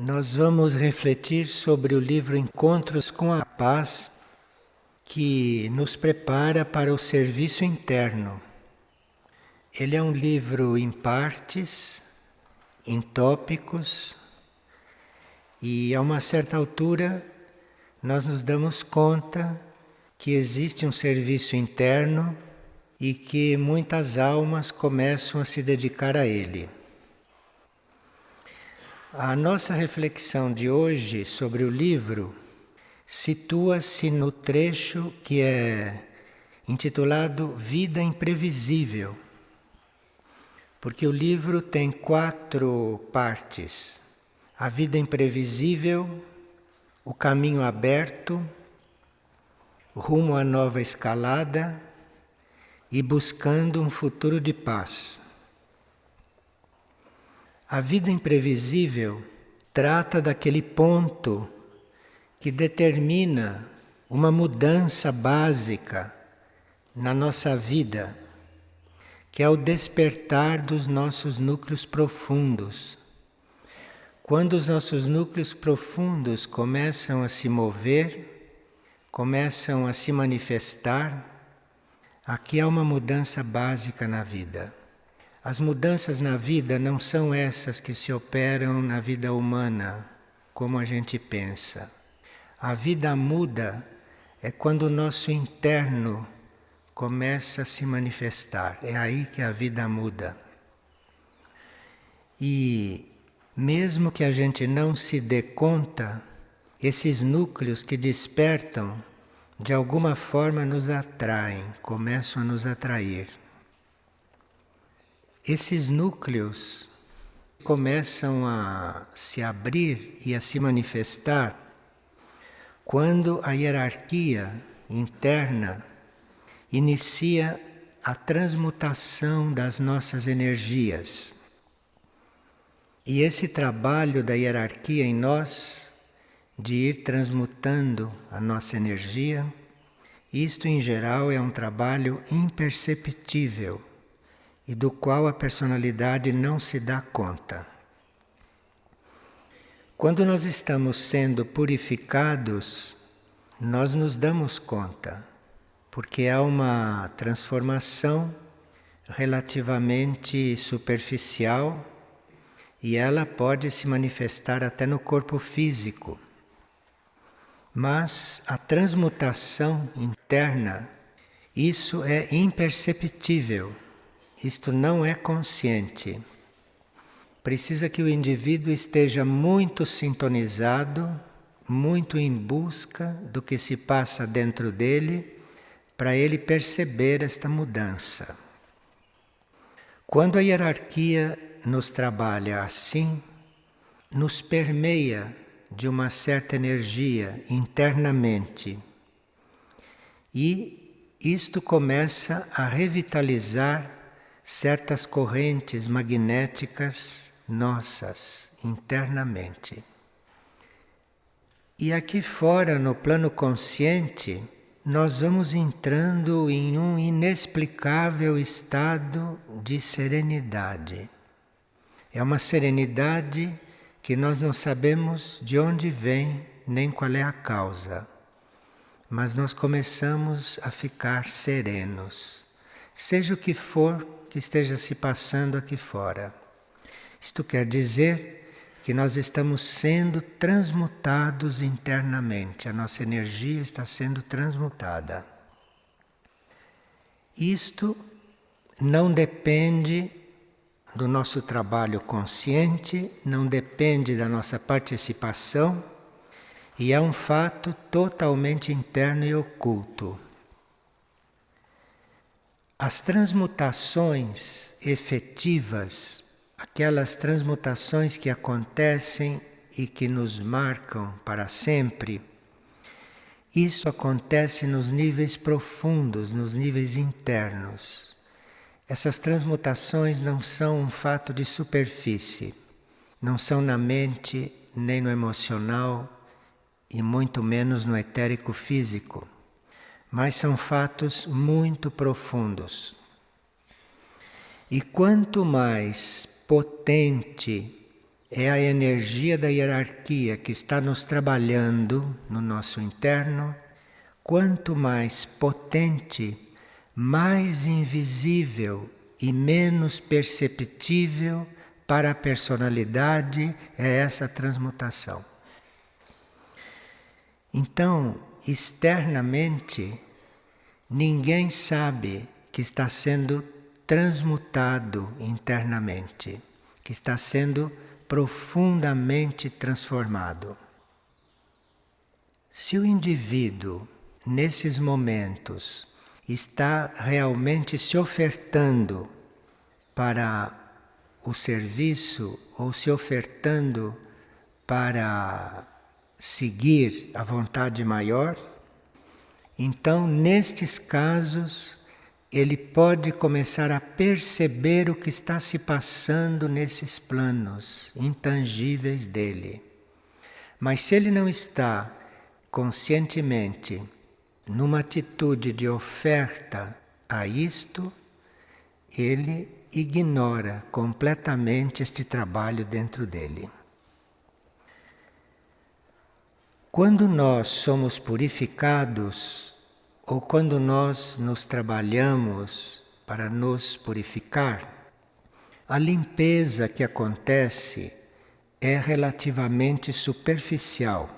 Nós vamos refletir sobre o livro Encontros com a Paz, que nos prepara para o serviço interno. Ele é um livro em partes, em tópicos, e a uma certa altura nós nos damos conta que existe um serviço interno e que muitas almas começam a se dedicar a ele. A nossa reflexão de hoje sobre o livro situa-se no trecho que é intitulado Vida Imprevisível, porque o livro tem 4 partes: a vida imprevisível, o caminho aberto, rumo à nova escalada e buscando um futuro de paz. A vida imprevisível trata daquele ponto que determina uma mudança básica na nossa vida, que é o despertar dos nossos núcleos profundos. Quando os nossos núcleos profundos começam a se mover, começam a se manifestar, aqui há uma mudança básica na vida. As mudanças na vida não são essas que se operam na vida humana, como a gente pensa. A vida muda é quando o nosso interno começa a se manifestar. É aí que a vida muda. E mesmo que a gente não se dê conta, esses núcleos que despertam, de alguma forma nos atraem, começam a nos atrair. Esses núcleos começam a se abrir e a se manifestar quando a hierarquia interna inicia a transmutação das nossas energias. E esse trabalho da hierarquia em nós, de ir transmutando a nossa energia, isto em geral é um trabalho imperceptível e do qual a personalidade não se dá conta. Quando nós estamos sendo purificados, nós nos damos conta, porque há uma transformação relativamente superficial e ela pode se manifestar até no corpo físico. Mas a transmutação interna, isso é imperceptível. Isto não é consciente. Precisa que o indivíduo esteja muito sintonizado, muito em busca do que se passa dentro dele, para ele perceber esta mudança. Quando a hierarquia nos trabalha assim, nos permeia de uma certa energia internamente, e isto começa a revitalizar certas correntes magnéticas nossas internamente. E aqui fora, no plano consciente, nós vamos entrando em um inexplicável estado de serenidade. É uma serenidade que nós não sabemos de onde vem, nem qual é a causa. Mas nós começamos a ficar serenos, seja o que for que esteja se passando aqui fora. Isto quer dizer que nós estamos sendo transmutados internamente, a nossa energia está sendo transmutada. Isto não depende do nosso trabalho consciente, não depende da nossa participação, e é um fato totalmente interno e oculto. As transmutações efetivas, aquelas transmutações que acontecem e que nos marcam para sempre, isso acontece nos níveis profundos, nos níveis internos. Essas transmutações não são um fato de superfície, não são na mente, nem no emocional e muito menos no etérico físico. Mas são fatos muito profundos. E quanto mais potente é a energia da hierarquia que está nos trabalhando no nosso interno. Quanto mais potente, mais invisível e menos perceptível para a personalidade é essa transmutação. Então, externamente, ninguém sabe que está sendo transmutado internamente, que está sendo profundamente transformado. Se o indivíduo, nesses momentos, está realmente se ofertando para o serviço ou se ofertando para seguir a vontade maior, então, nestes casos, ele pode começar a perceber o que está se passando nesses planos intangíveis dele. Mas se ele não está conscientemente numa atitude de oferta a isto, ele ignora completamente este trabalho dentro dele. Quando nós somos purificados, ou quando nós nos trabalhamos para nos purificar, a limpeza que acontece é relativamente superficial.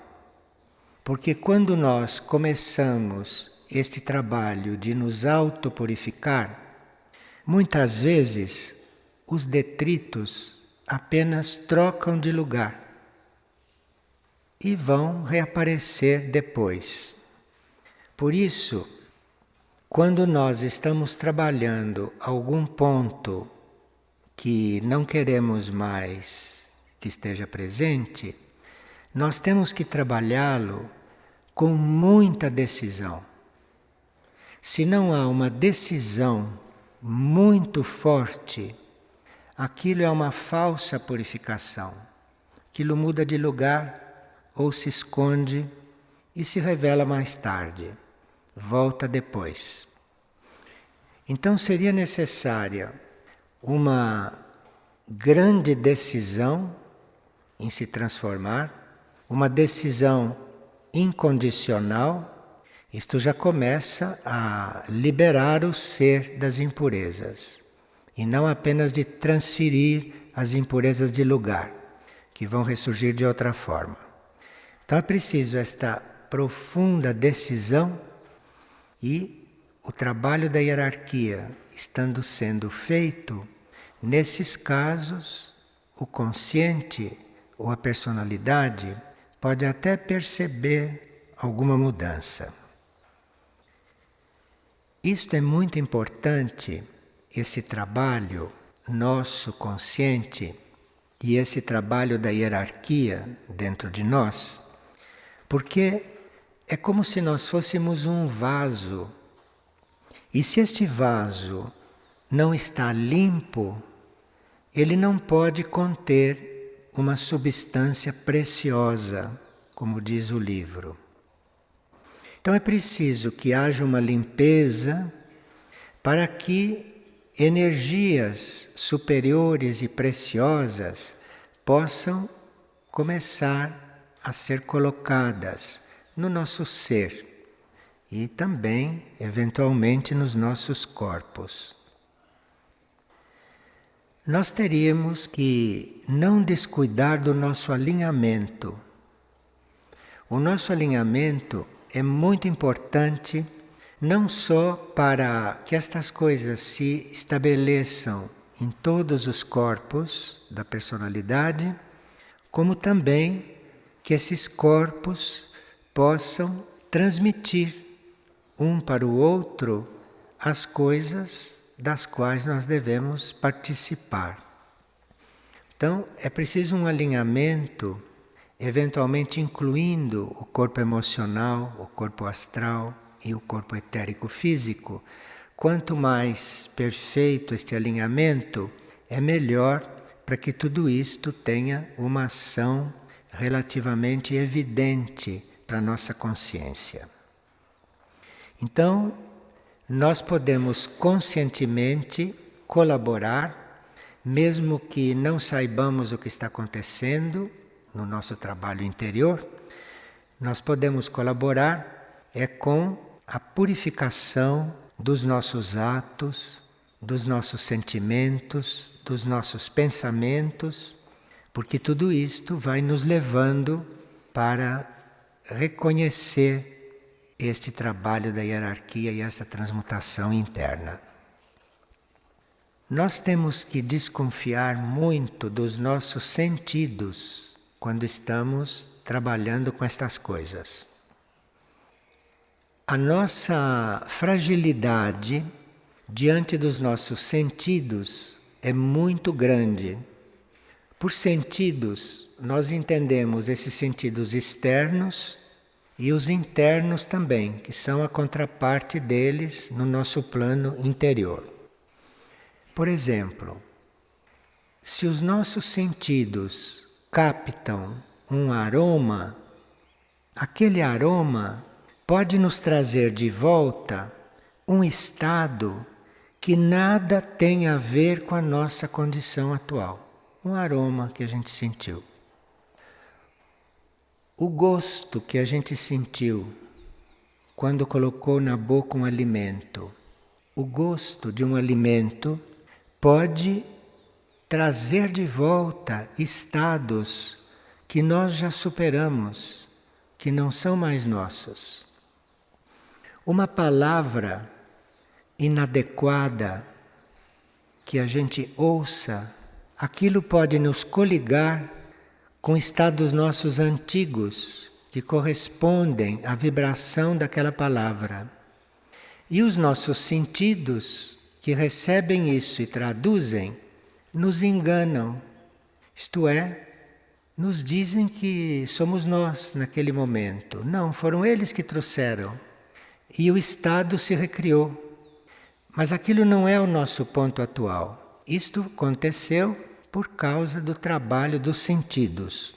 Porque quando nós começamos este trabalho de nos autopurificar, muitas vezes os detritos apenas trocam de lugar e vão reaparecer depois. Por isso, quando nós estamos trabalhando algum ponto que não queremos mais que esteja presente, nós temos que trabalhá-lo com muita decisão. Se não há uma decisão muito forte, aquilo é uma falsa purificação. Aquilo muda de lugar ou se esconde e se revela mais tarde. Volta depois. Então seria necessária uma grande decisão em se transformar, uma decisão incondicional. Isto já começa a liberar o ser das impurezas e não apenas de transferir as impurezas de lugar, que vão ressurgir de outra forma. Então é preciso esta profunda decisão. E o trabalho da hierarquia estando sendo feito, nesses casos, o consciente ou a personalidade pode até perceber alguma mudança. Isto é muito importante, esse trabalho nosso consciente e esse trabalho da hierarquia dentro de nós, porque é como se nós fôssemos um vaso. E se este vaso não está limpo, ele não pode conter uma substância preciosa, como diz o livro. Então é preciso que haja uma limpeza para que energias superiores e preciosas possam começar a ser colocadas no nosso ser e também, eventualmente, nos nossos corpos. Nós teríamos que não descuidar do nosso alinhamento. O nosso alinhamento é muito importante, não só para que estas coisas se estabeleçam em todos os corpos da personalidade, como também que esses corpos possam transmitir um para o outro as coisas das quais nós devemos participar. Então, é preciso um alinhamento, eventualmente incluindo o corpo emocional, o corpo astral e o corpo etérico físico. Quanto mais perfeito este alinhamento, é melhor para que tudo isto tenha uma ação relativamente evidente para a nossa consciência. Então, nós podemos conscientemente colaborar mesmo que não saibamos o que está acontecendo no nosso trabalho interior, nós podemos colaborar com a purificação dos nossos atos, dos nossos sentimentos, dos nossos pensamentos, porque tudo isto vai nos levando para reconhecer este trabalho da hierarquia e esta transmutação interna. Nós temos que desconfiar muito dos nossos sentidos quando estamos trabalhando com estas coisas. A nossa fragilidade diante dos nossos sentidos é muito grande. Por sentidos, nós entendemos esses sentidos externos e os internos também, que são a contraparte deles no nosso plano interior. Por exemplo, se os nossos sentidos captam um aroma, aquele aroma pode nos trazer de volta um estado que nada tem a ver com a nossa condição atual. Um aroma que a gente sentiu. O gosto que a gente sentiu quando colocou na boca um alimento. O gosto de um alimento pode trazer de volta estados que nós já superamos, que não são mais nossos. Uma palavra inadequada que a gente ouça, aquilo pode nos coligar com estados nossos antigos, que correspondem à vibração daquela palavra. E os nossos sentidos, que recebem isso e traduzem, nos enganam. Isto é, nos dizem que somos nós naquele momento. Não, foram eles que trouxeram. E o estado se recriou. Mas aquilo não é o nosso ponto atual. Isto aconteceu por causa do trabalho dos sentidos.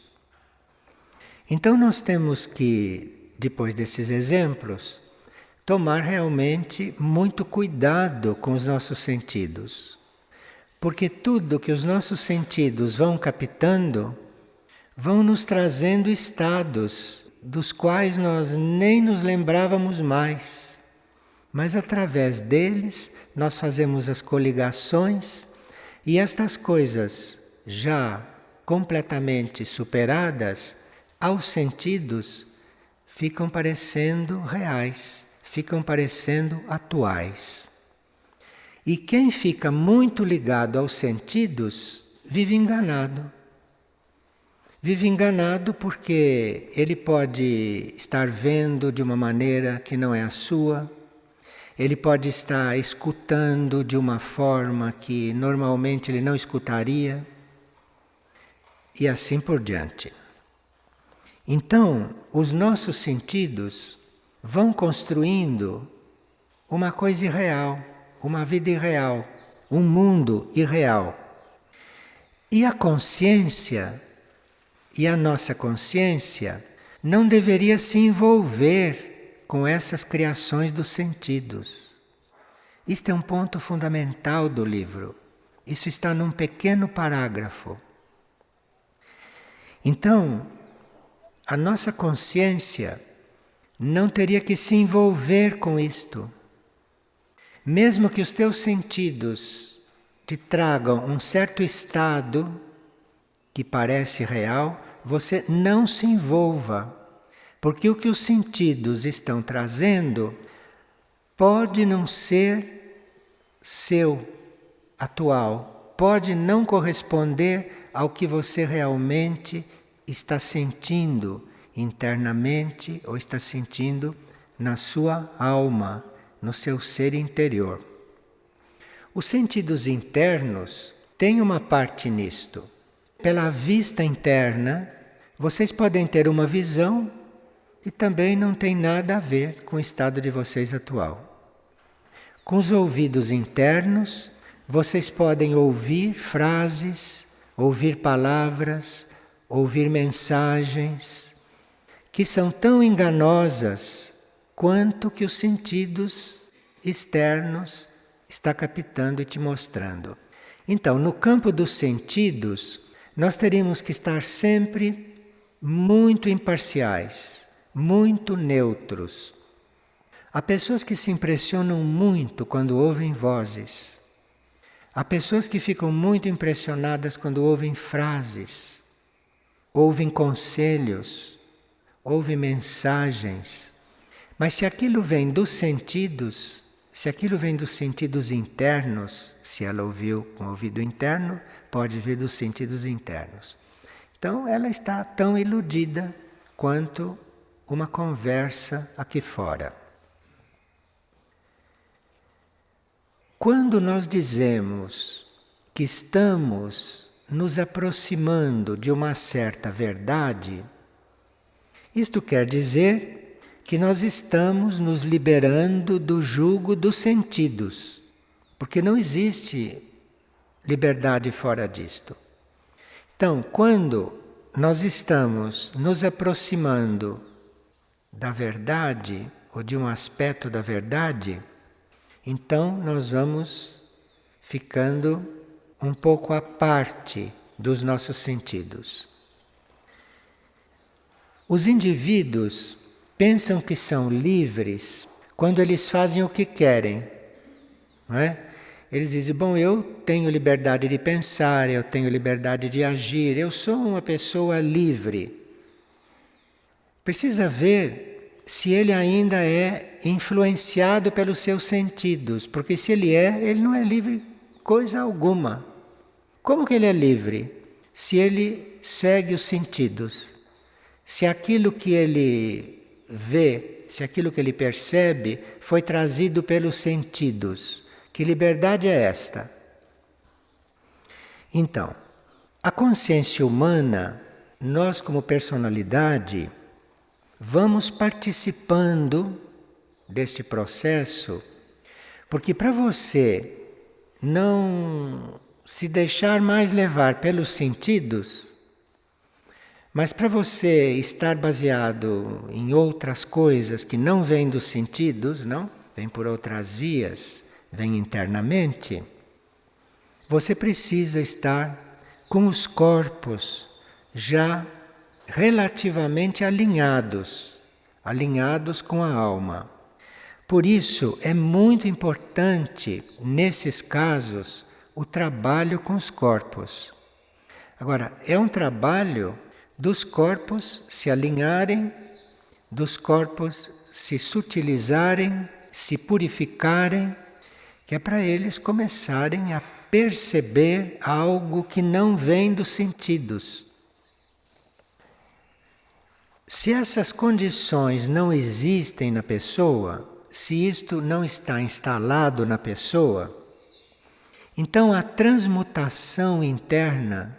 Então nós temos que, depois desses exemplos, tomar realmente muito cuidado com os nossos sentidos. Porque tudo que os nossos sentidos vão captando, vão nos trazendo estados dos quais nós nem nos lembrávamos mais. Mas através deles nós fazemos as coligações e estas coisas já completamente superadas, aos sentidos, ficam parecendo reais, ficam parecendo atuais. E quem fica muito ligado aos sentidos vive enganado. Vive enganado porque ele pode estar vendo de uma maneira que não é a sua, ele pode estar escutando de uma forma que normalmente ele não escutaria, e assim por diante. Então, os nossos sentidos vão construindo uma coisa irreal, uma vida irreal, um mundo irreal. E a consciência, e a nossa consciência, não deveria se envolver com essas criações dos sentidos. Isto é um ponto fundamental do livro. Isso está num pequeno parágrafo. Então, a nossa consciência não teria que se envolver com isto. Mesmo que os teus sentidos te tragam um certo estado que parece real, você não se envolva. Porque o que os sentidos estão trazendo pode não ser seu, atual, pode não corresponder ao que você realmente está sentindo internamente ou está sentindo na sua alma, no seu ser interior. Os sentidos internos têm uma parte nisto. Pela vista interna, vocês podem ter uma visão que também não tem nada a ver com o estado de vocês atual. Com os ouvidos internos, vocês podem ouvir frases, ouvir palavras, ouvir mensagens, que são tão enganosas quanto que os sentidos externos está captando e te mostrando. Então, no campo dos sentidos, nós teríamos que estar sempre muito imparciais, muito neutros. Há pessoas que se impressionam muito quando ouvem vozes. Há pessoas que ficam muito impressionadas quando ouvem frases, ouvem conselhos, ouvem mensagens. Mas se aquilo vem dos sentidos, se aquilo vem dos sentidos internos, se ela ouviu com o ouvido interno, pode vir dos sentidos internos. Então ela está tão iludida quanto uma conversa aqui fora. Quando nós dizemos que estamos nos aproximando de uma certa verdade, isto quer dizer que nós estamos nos liberando do jugo dos sentidos, porque não existe liberdade fora disto. Então, quando nós estamos nos aproximando da verdade ou de um aspecto da verdade, então nós vamos ficando um pouco à parte dos nossos sentidos. Os indivíduos pensam que são livres quando eles fazem o que querem, não é? Eles dizem, bom, eu tenho liberdade de pensar, eu tenho liberdade de agir, eu sou uma pessoa livre. Precisa ver se ele ainda é influenciado pelos seus sentidos, porque se ele é, ele não é livre coisa alguma. Como que ele é livre? Se ele segue os sentidos. Se aquilo que ele vê, se aquilo que ele percebe foi trazido pelos sentidos. Que liberdade é esta? Então, a consciência humana, nós como personalidade, vamos participando deste processo, porque para você não se deixar mais levar pelos sentidos, mas para você estar baseado em outras coisas que não vêm dos sentidos, não? Vêm por outras vias, vêm internamente, você precisa estar com os corpos já relativamente alinhados com a alma. Por isso é muito importante, nesses casos, o trabalho com os corpos. Agora, é um trabalho dos corpos se alinharem, dos corpos se sutilizarem, se purificarem, que é para eles começarem a perceber algo que não vem dos sentidos. Se essas condições não existem na pessoa, se isto não está instalado na pessoa, então a transmutação interna,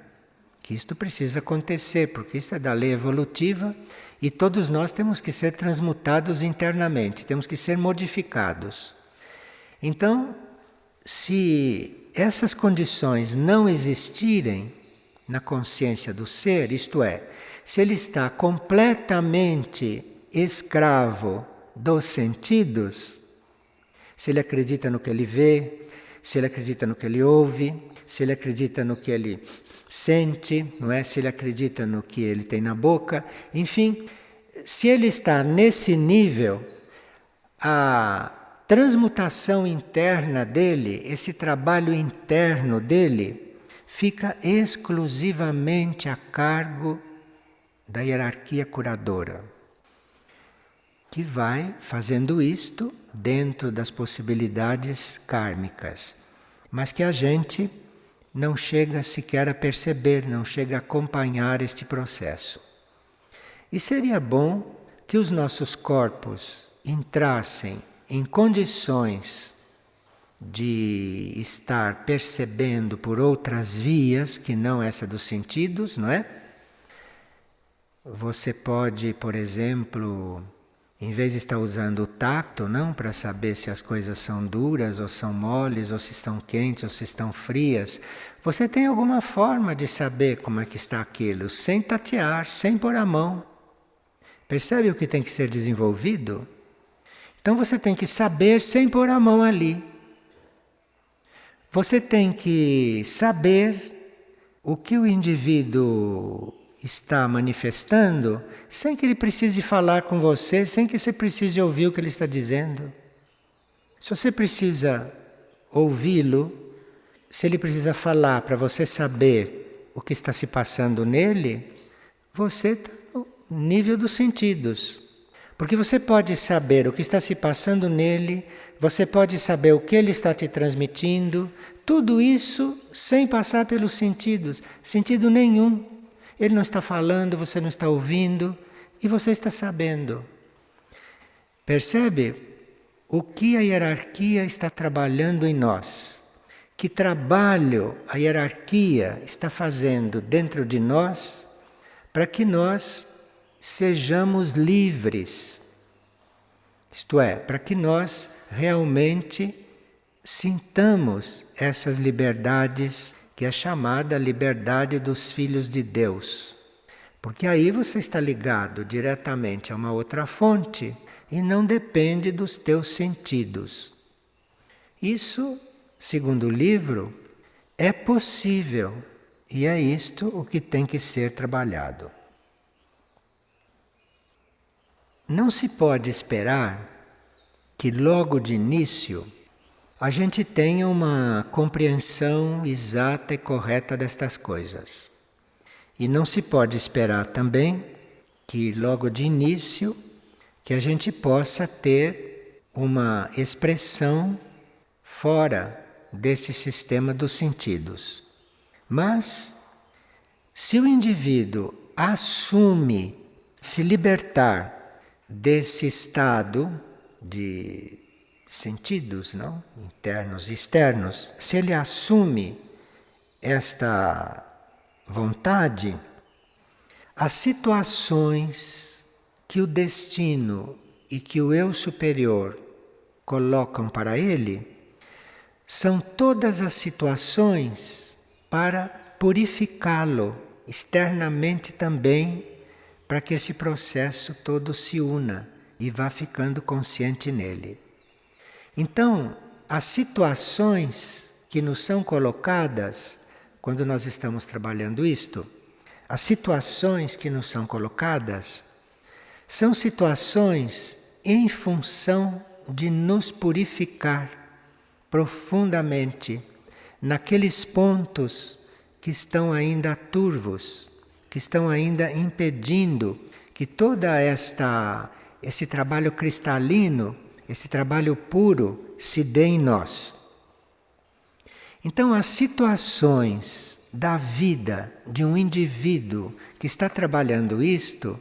que isto precisa acontecer, porque isto é da lei evolutiva e todos nós temos que ser transmutados internamente, temos que ser modificados. Então, se essas condições não existirem na consciência do ser, isto é, se ele está completamente escravo dos sentidos, se ele acredita no que ele vê, se ele acredita no que ele ouve, se ele acredita no que ele sente, não é? Se ele acredita no que ele tem na boca, enfim, se ele está nesse nível, a transmutação interna dele, esse trabalho interno dele, fica exclusivamente a cargo da hierarquia curadora, que vai fazendo isto dentro das possibilidades kármicas, mas que a gente não chega sequer a perceber, não chega a acompanhar este processo. E seria bom que os nossos corpos entrassem em condições de estar percebendo por outras vias que não essa dos sentidos, não é? Você pode, por exemplo, em vez de estar usando o tacto, não, para saber se as coisas são duras ou são moles, ou se estão quentes ou se estão frias, você tem alguma forma de saber como é que está aquilo, sem tatear, sem pôr a mão. Percebe o que tem que ser desenvolvido? Então você tem que saber sem pôr a mão ali. Você tem que saber o que o indivíduo está manifestando sem que ele precise falar com você, sem que você precise ouvir o que ele está dizendo. Se você precisa ouvi-lo, se ele precisa falar para você saber o que está se passando nele, você está no nível dos sentidos. Porque você pode saber o que está se passando nele, você pode saber o que ele está te transmitindo, tudo isso sem passar pelos sentidos, sentido nenhum. Ele não está falando, você não está ouvindo e você está sabendo. Percebe o que a hierarquia está trabalhando em nós? Que trabalho a hierarquia está fazendo dentro de nós para que nós sejamos livres. Isto é, para que nós realmente sintamos essas liberdades que é chamada liberdade dos filhos de Deus. Porque aí você está ligado diretamente a uma outra fonte e não depende dos teus sentidos. Isso, segundo o livro, é possível e é isto o que tem que ser trabalhado. Não se pode esperar que logo de início a gente tenha uma compreensão exata e correta destas coisas. E não se pode esperar também que logo de início que a gente possa ter uma expressão fora desse sistema dos sentidos. Mas se o indivíduo assume se libertar desse estado de sentidos, não? Internos e externos, se ele assume esta vontade, as situações que o destino e que o eu superior colocam para ele são todas as situações para purificá-lo externamente também, para que esse processo todo se una e vá ficando consciente nele. Então, as situações que nos são colocadas quando nós estamos trabalhando isto, as situações que nos são colocadas são situações em função de nos purificar profundamente naqueles pontos que estão ainda turvos, que estão ainda impedindo que toda esse trabalho cristalino, esse trabalho puro se dê em nós. Então, as situações da vida de um indivíduo que está trabalhando isto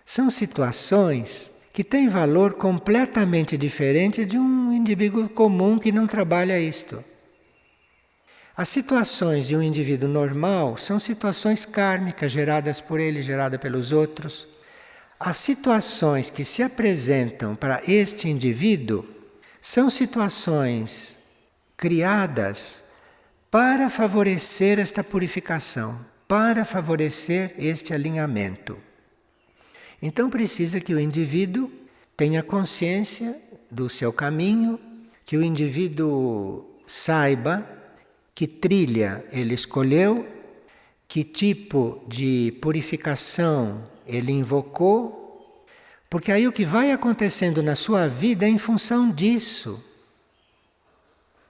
são situações que têm valor completamente diferente de um indivíduo comum que não trabalha isto. As situações de um indivíduo normal são situações kármicas geradas por ele, geradas pelos outros. As situações que se apresentam para este indivíduo são situações criadas para favorecer esta purificação, para favorecer este alinhamento. Então precisa que o indivíduo tenha consciência do seu caminho, que o indivíduo saiba que trilha ele escolheu, que tipo de purificação ele invocou, porque aí o que vai acontecendo na sua vida é em função disso.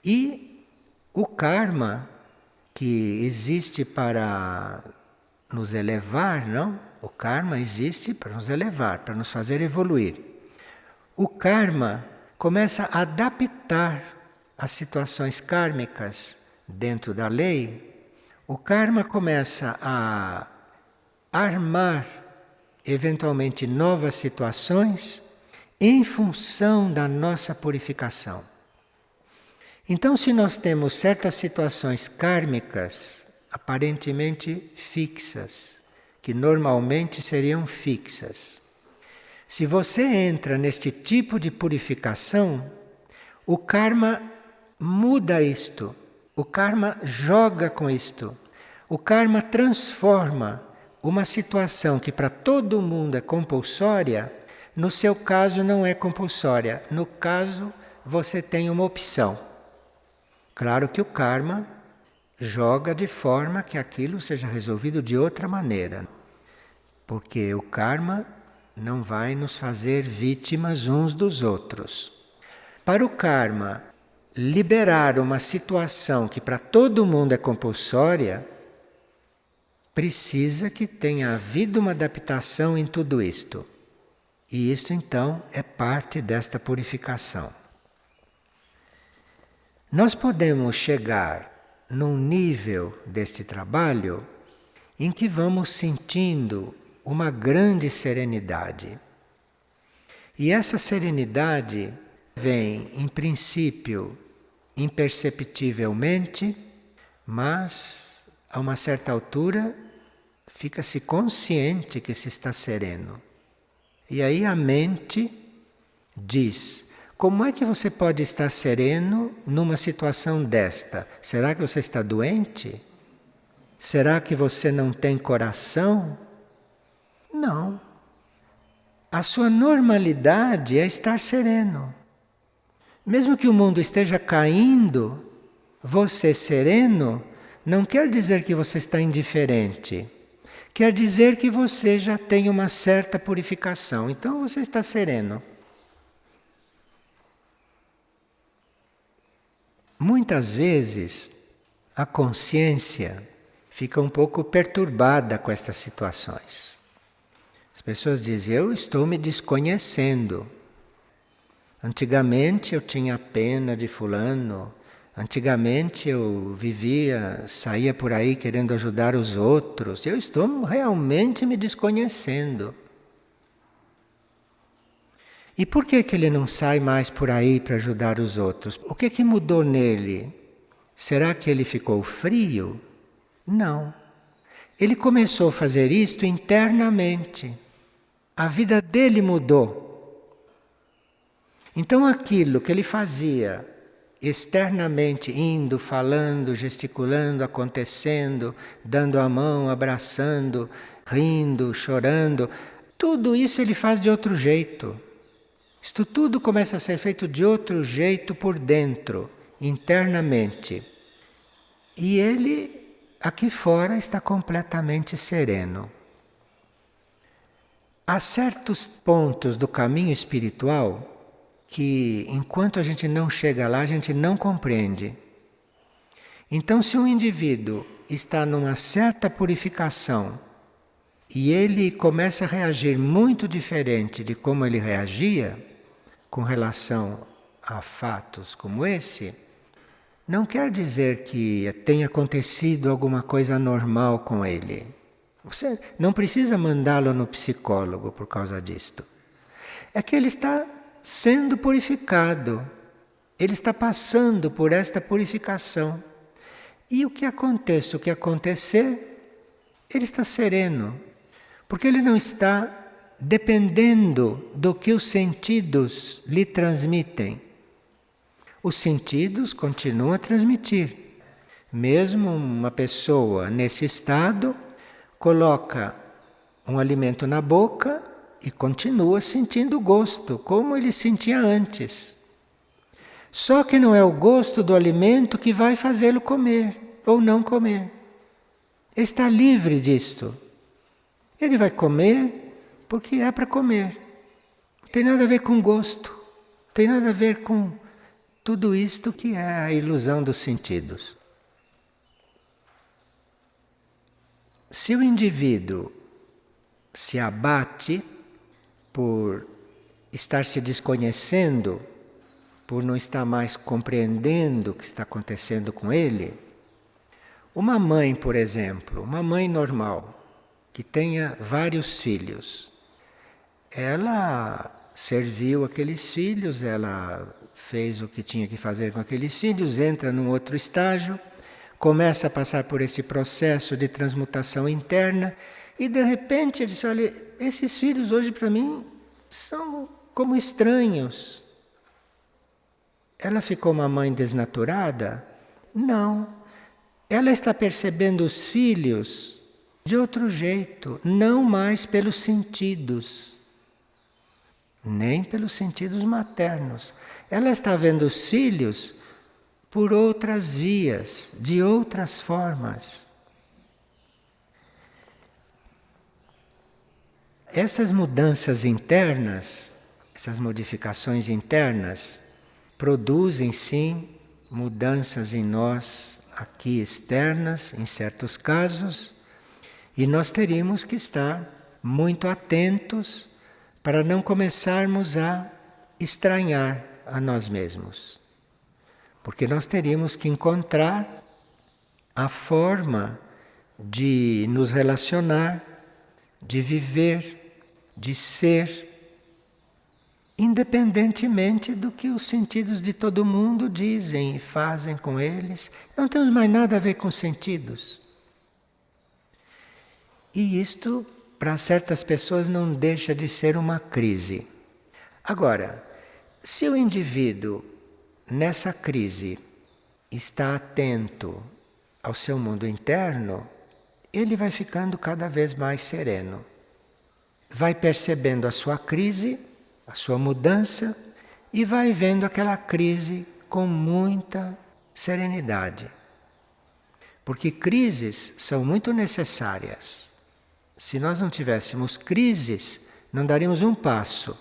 E o karma que existe para nos elevar, não? O karma existe para nos elevar, para nos fazer evoluir. O karma começa a adaptar as situações kármicas dentro da lei. O karma começa a armar eventualmente novas situações em função da nossa purificação. Então, se nós temos certas situações kármicas aparentemente fixas, que normalmente seriam fixas, se você entra neste tipo de purificação, o karma muda isto, o karma joga com isto, o karma transforma uma situação que para todo mundo é compulsória, no seu caso não é compulsória, no caso você tem uma opção. Claro que o karma joga de forma que aquilo seja resolvido de outra maneira, porque o karma não vai nos fazer vítimas uns dos outros. Para o karma liberar uma situação que para todo mundo é compulsória, precisa que tenha havido uma adaptação em tudo isto. E isto então é parte desta purificação. Nós podemos chegar num nível deste trabalho em que vamos sentindo uma grande serenidade. E essa serenidade vem, em princípio, imperceptivelmente, mas a uma certa altura fica-se consciente que se está sereno. E aí a mente diz: como é que você pode estar sereno numa situação desta? Será que você está doente? Será que você não tem coração? Não. A sua normalidade é estar sereno. Mesmo que o mundo esteja caindo, você sereno não quer dizer que você está indiferente. Quer dizer que você já tem uma certa purificação. Então você está sereno. Muitas vezes a consciência fica um pouco perturbada com estas situações. As pessoas dizem: eu estou me desconhecendo. Antigamente eu tinha pena de fulano, antigamente eu vivia, saía por aí querendo ajudar os outros. Eu estou realmente me desconhecendo. E por que ele não sai mais por aí para ajudar os outros? O que mudou nele? Será que ele ficou frio? Não. Ele começou a fazer isto internamente. A vida dele mudou. Então aquilo que ele fazia externamente, indo, falando, gesticulando, acontecendo, dando a mão, abraçando, rindo, chorando, tudo isso ele faz de outro jeito. Isto tudo começa a ser feito de outro jeito por dentro, internamente. E ele, aqui fora, está completamente sereno. Há certos pontos do caminho espiritual que, enquanto a gente não chega lá, a gente não compreende. Então, se um indivíduo está numa certa purificação e ele começa a reagir muito diferente de como ele reagia, com relação a fatos como esse, não quer dizer que tenha acontecido alguma coisa anormal com ele. Você não precisa mandá-lo no psicólogo por causa disto. É que ele está sendo purificado. Ele está passando por esta purificação. E o que aconteça, o que acontecer, ele está sereno. Porque ele não está dependendo do que os sentidos lhe transmitem. Os sentidos continuam a transmitir. Mesmo uma pessoa nesse estado coloca um alimento na boca e continua sentindo gosto, como ele sentia antes. Só que não é o gosto do alimento que vai fazê-lo comer ou não comer. Ele está livre disto. Ele vai comer porque é para comer. Não tem nada a ver com gosto. Não tem nada a ver com tudo isto que é a ilusão dos sentidos. Se o indivíduo se abate por estar se desconhecendo, por não estar mais compreendendo o que está acontecendo com ele, uma mãe, por exemplo, uma mãe normal, que tenha vários filhos, ela serviu aqueles filhos, ela fez o que tinha que fazer com aqueles filhos, entra num outro estágio, começa a passar por esse processo de transmutação interna e de repente ele diz: olha, esses filhos hoje para mim são como estranhos. Ela ficou uma mãe desnaturada? Não. Ela está percebendo os filhos de outro jeito, não mais pelos sentidos, nem pelos sentidos maternos. Ela está vendo os filhos por outras vias, de outras formas. Essas mudanças internas, essas modificações internas, produzem sim mudanças em nós aqui externas, em certos casos, e nós teríamos que estar muito atentos para não começarmos a estranhar a nós mesmos. Porque nós teríamos que encontrar a forma de nos relacionar, de viver, de ser, independentemente do que os sentidos de todo mundo dizem e fazem com eles. Não temos mais nada a ver com sentidos. E isto, para certas pessoas, não deixa de ser uma crise. Agora, se o indivíduo, nessa crise, está atento ao seu mundo interno, ele vai ficando cada vez mais sereno. Vai percebendo a sua crise, a sua mudança, e vai vendo aquela crise com muita serenidade. Porque crises são muito necessárias. Se nós não tivéssemos crises, não daríamos um passo.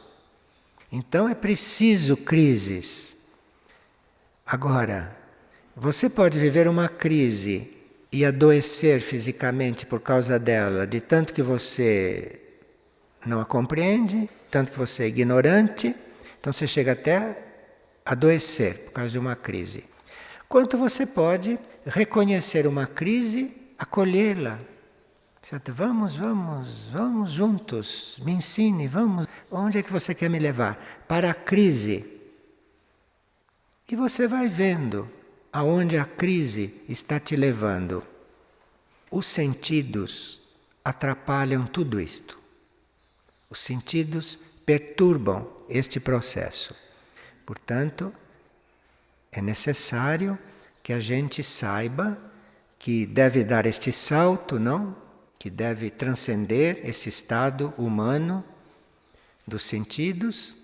Então é preciso crises. Agora, você pode viver uma crise e adoecer fisicamente por causa dela, de tanto que você não a compreende, tanto que você é ignorante, então você chega até a adoecer por causa de uma crise. Quanto você pode reconhecer uma crise, acolhê-la. Vamos juntos, me ensine, vamos. Onde é que você quer me levar? Para a crise. E você vai vendo aonde a crise está te levando. Os sentidos atrapalham tudo isto. Os sentidos perturbam este processo. Portanto, é necessário que a gente saiba que deve dar este salto, não? Que deve transcender esse estado humano dos sentidos,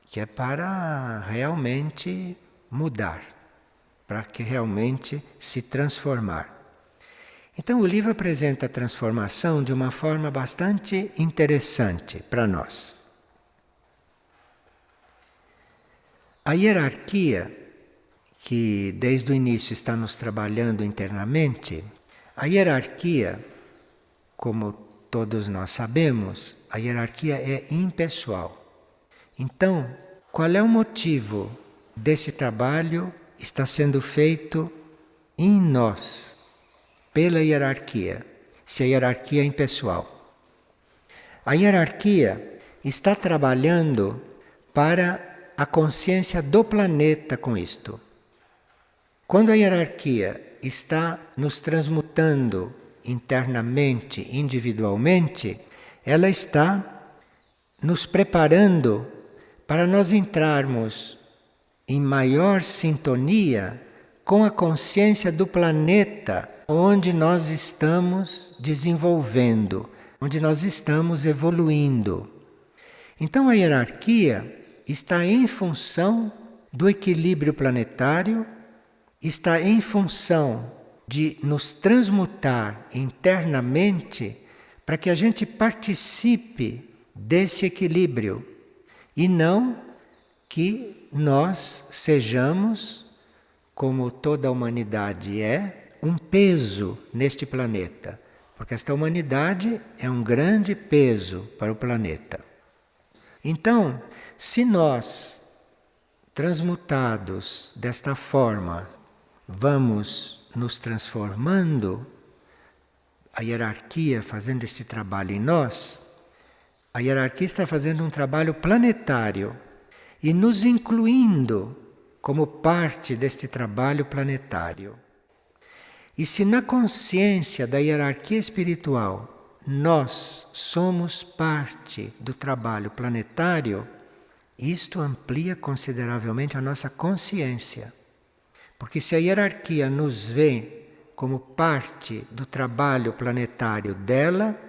que é para realmente mudar, para que realmente se transformar. Então o livro apresenta a transformação de uma forma bastante interessante para nós. A hierarquia, que desde o início está nos trabalhando internamente, a hierarquia, como todos nós sabemos, a hierarquia é impessoal. Então, qual é o motivo desse trabalho está sendo feito em nós, pela hierarquia, se a hierarquia é impessoal? A hierarquia está trabalhando para a consciência do planeta com isto. Quando a hierarquia está nos transmutando internamente, individualmente, ela está nos preparando para nós entrarmos em maior sintonia com a consciência do planeta onde nós estamos desenvolvendo, onde nós estamos evoluindo. Então a hierarquia está em função do equilíbrio planetário, está em função de nos transmutar internamente para que a gente participe desse equilíbrio e não que nós sejamos, como toda a humanidade é, um peso neste planeta. Porque esta humanidade é um grande peso para o planeta. Então, se nós, transmutados desta forma, vamos nos transformando, a hierarquia fazendo este trabalho em nós, a hierarquia está fazendo um trabalho planetário e nos incluindo como parte deste trabalho planetário. E se na consciência da hierarquia espiritual nós somos parte do trabalho planetário, isto amplia consideravelmente a nossa consciência. Porque se a hierarquia nos vê como parte do trabalho planetário dela,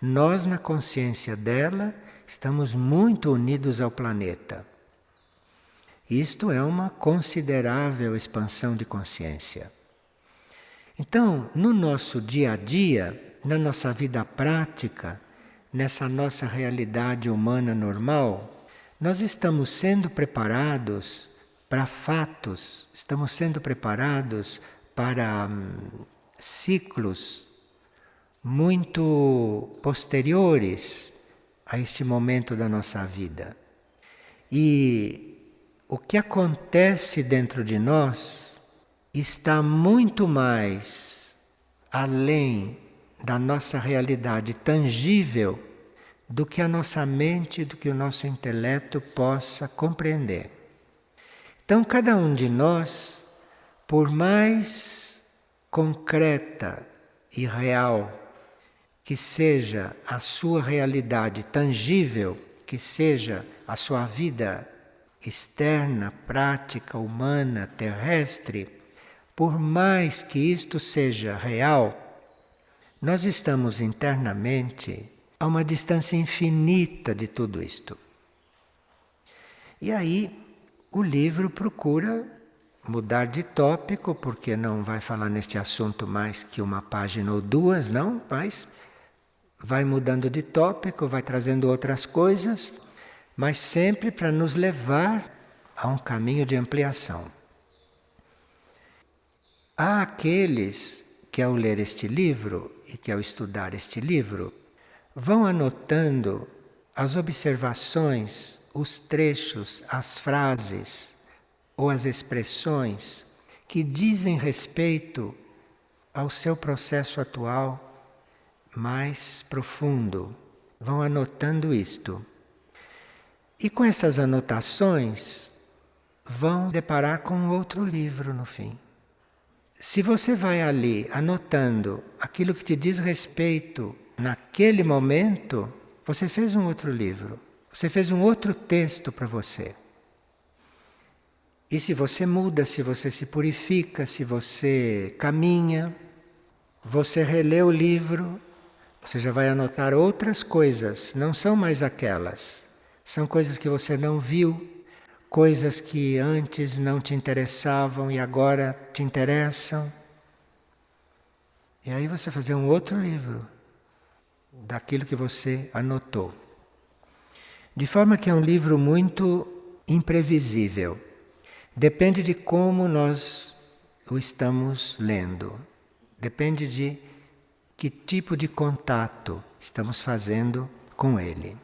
nós, na consciência dela, estamos muito unidos ao planeta. Isto é uma considerável expansão de consciência. Então, no nosso dia a dia, na nossa vida prática, nessa nossa realidade humana normal, nós estamos sendo preparados para fatos, estamos sendo preparados para ciclos muito posteriores a este momento da nossa vida. E o que acontece dentro de nós está muito mais além da nossa realidade tangível do que a nossa mente, do que o nosso intelecto possa compreender. Então, cada um de nós, por mais concreta e real que seja a sua realidade tangível, que seja a sua vida externa, prática, humana, terrestre, por mais que isto seja real, nós estamos internamente a uma distância infinita de tudo isto. E aí o livro procura mudar de tópico, porque não vai falar neste assunto mais que uma página ou duas, não, mas vai mudando de tópico, vai trazendo outras coisas, mas sempre para nos levar a um caminho de ampliação. Há aqueles que ao ler este livro e que ao estudar este livro vão anotando as observações, os trechos, as frases ou as expressões que dizem respeito ao seu processo atual mais profundo. Vão anotando isto. E com essas anotações vão deparar com outro livro no fim. Se você vai ali anotando aquilo que te diz respeito naquele momento, você fez um outro livro. Você fez um outro texto para você. E se você muda, se você se purifica, se você caminha, você relê o livro, você já vai anotar outras coisas, não são mais aquelas. São coisas que você não viu, coisas que antes não te interessavam e agora te interessam. E aí você vai fazer um outro livro daquilo que você anotou. De forma que é um livro muito imprevisível. Depende de como nós o estamos lendo. Depende de que tipo de contato estamos fazendo com ele.